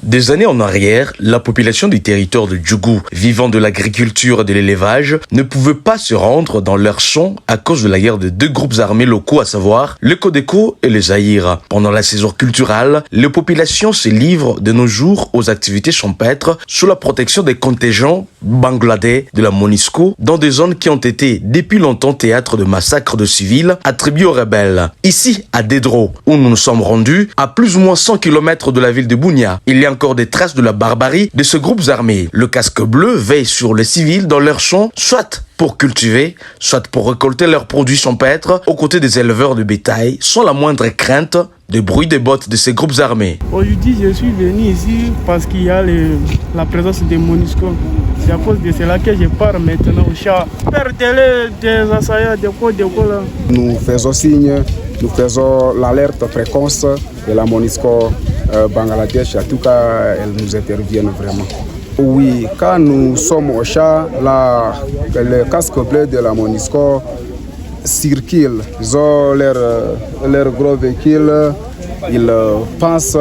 Des années en arrière, la population du territoire de Djougou, vivant de l'agriculture et de l'élevage, ne pouvait pas se rendre dans leurs champs à cause de la guerre de deux groupes armés locaux, à savoir le Codeco et le Zaïre. Pendant la saison culturelle, les populations se livrent de nos jours aux activités champêtres sous la protection des contingents bangladais de la MONUSCO dans des zones qui ont été depuis longtemps théâtre de massacres de civils attribués aux rebelles. Ici, à Dédro, où nous nous sommes rendus, à plus ou moins 100 km de la ville de Bunia, il y a encore des traces de la barbarie de ces groupes armés. Le casque bleu veille sur les civils dans leurs champs, soit pour cultiver, soit pour récolter leurs produits champêtres aux côtés des éleveurs de bétail, sans la moindre crainte des bruits des bottes de ces groupes armés. Aujourd'hui, je suis venu ici parce qu'il y a la présence des MONUSCO. C'est à cause de cela que je pars maintenant au chat. Perdez-les des assaillants, des quoi là. Nous faisons signe, nous faisons l'alerte précoce de la MONUSCO Bangladesh. En tout cas, elles nous interviennent vraiment. Oui, quand nous sommes au chat, le casque bleu de la MONUSCO circule. Ils ont leur gros véhicule, ils passent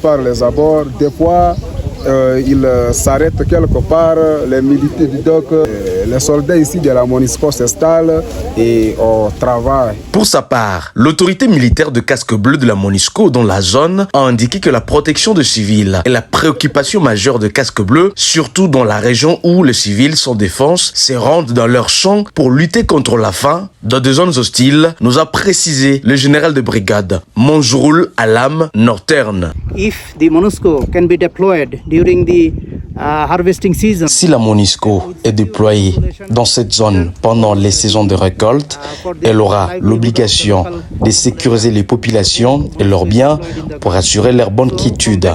par les abords. Des fois, ils s'arrêtent quelque part, les militaires les soldats ici de la MONUSCO s'installent et on travaille. Pour sa part, l'autorité militaire de casque bleu de la MONUSCO dans la zone a indiqué que la protection des civils est la préoccupation majeure de casque bleu, surtout dans la région où les civils sans défense se rendent dans leurs champs pour lutter contre la faim dans des zones hostiles, nous a précisé le général de brigade Monjroul Alam Northern. If the MONUSCO can be deployed during the harvesting season. Si la MONUSCO est déployée dans cette zone pendant les saisons de récolte, elle aura l'obligation de sécuriser les populations et leurs biens pour assurer leur bonne quiétude.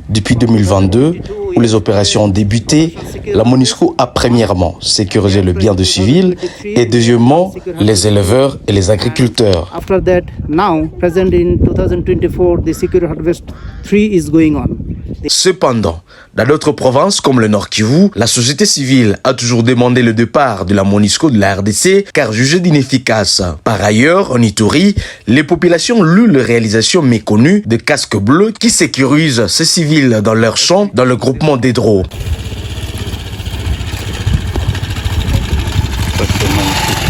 Depuis 2022, où les opérations ont débuté, la MONUSCO a premièrement sécurisé le bien de civils et deuxièmement les éleveurs et les agriculteurs. After that, now, present in 2024, the Secure Harvest 3 is going on. Cependant, dans d'autres provinces comme le Nord Kivu, la société civile a toujours demandé le départ de la MONUSCO de la RDC car jugée d'inefficace. Par ailleurs, en Ituri, les populations louent les réalisations méconnues de casques bleus qui sécurisent ces civils dans leurs champs dans le groupement Dédro. Ça, c'est magnifique.